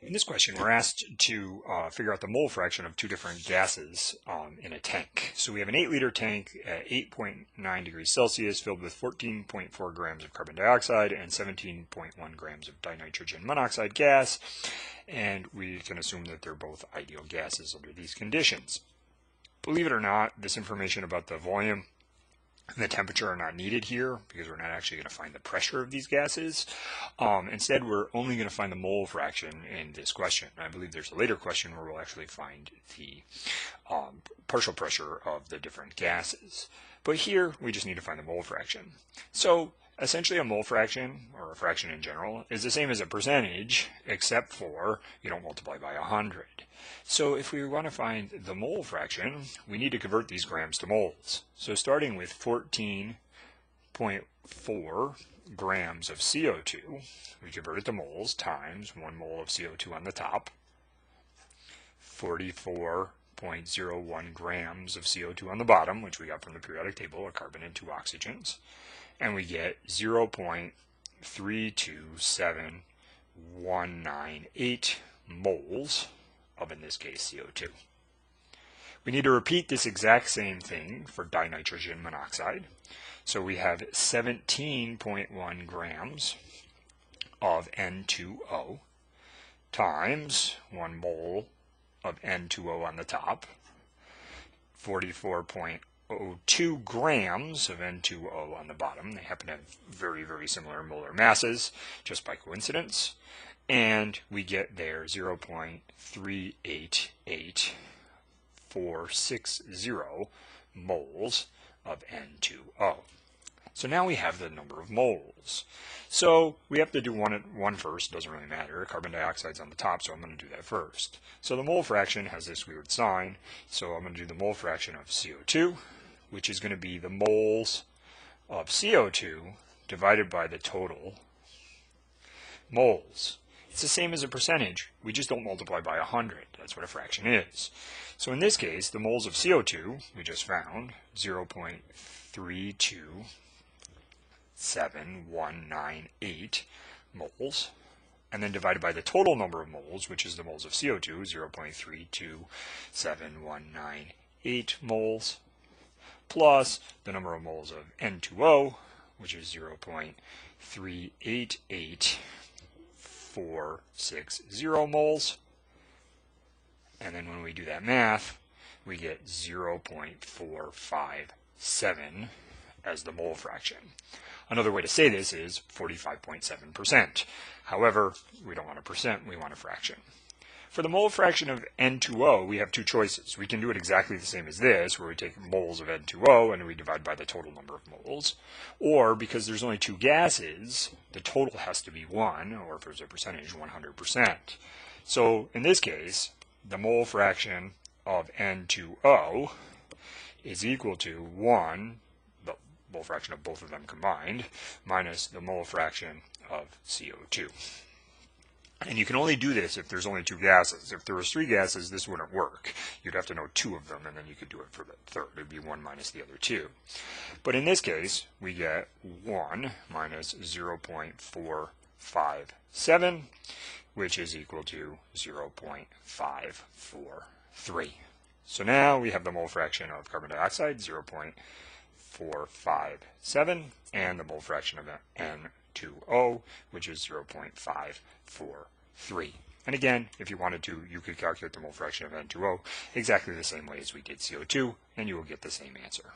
In this question, we're asked to figure out the mole fraction of two different gases in a tank. So we have an 8-liter tank at 8.9 degrees Celsius filled with 14.4 grams of carbon dioxide and 17.1 grams of dinitrogen monoxide gas, and we can assume that they're both ideal gases under these conditions. Believe it or not, this information about the volume and the temperature are not needed here because we're not actually going to find the pressure of these gases. Instead, we're only going to find the mole fraction in this question. I believe there's a later question where we'll actually find the partial pressure of the different gases. But here, we just need to find the mole fraction. So essentially, a mole fraction, or a fraction in general, is the same as a percentage, except for you don't multiply by 100. So if we want to find the mole fraction, we need to convert these grams to moles. So starting with 14.4 grams of CO2, we convert it to moles times 1 mole of CO2 on the top, 44.01 grams of CO2 on the bottom, which we got from the periodic table, a carbon and 2 oxygens, and we get 0.327198 moles of, in this case, CO2. We need to repeat this exact same thing for dinitrogen monoxide. So we have 17.1 grams of N2O times 1 mole of N2O on the top, 44.02 grams of N2O on the bottom. They happen to have very, very similar molar masses, just by coincidence. And we get there 0.388460 moles of N2O. So now we have the number of moles. So we have to do one first, doesn't really matter. Carbon dioxide's on the top, so I'm going to do that first. So the mole fraction has this weird sign, so I'm going to do the mole fraction of CO2, which is going to be the moles of CO2 divided by the total moles. It's the same as a percentage, we just don't multiply by 100. That's what a fraction is. So in this case, the moles of CO2, we just found, 0.327198 moles, and then divided by the total number of moles, which is the moles of CO2, 0.327198 moles, plus the number of moles of N2O, which is 0.388460 moles, and then when we do that math, we get 0.457 as the mole fraction. Another way to say this is 45.7%. However, we don't want a percent, we want a fraction. For the mole fraction of N2O, we have two choices. We can do it exactly the same as this, where we take moles of N2O and we divide by the total number of moles. Or, because there's only two gases, the total has to be 1, or if there's a percentage, 100%. So, in this case, the mole fraction of N2O is equal to 1, the mole fraction of both of them combined, minus the mole fraction of CO2. And you can only do this if there's only two gases. If there was 3 gases, this wouldn't work. You'd have to know 2 of them, and then you could do it for the third. It would be 1 minus the other 2. But in this case, we get 1 minus 0.457, which is equal to 0.543. So now we have the mole fraction of carbon dioxide, 0.457, and the mole fraction of N2O, which is 0.543. And again, if you wanted to, you could calculate the mole fraction of N2O exactly the same way as we did CO2, and you will get the same answer.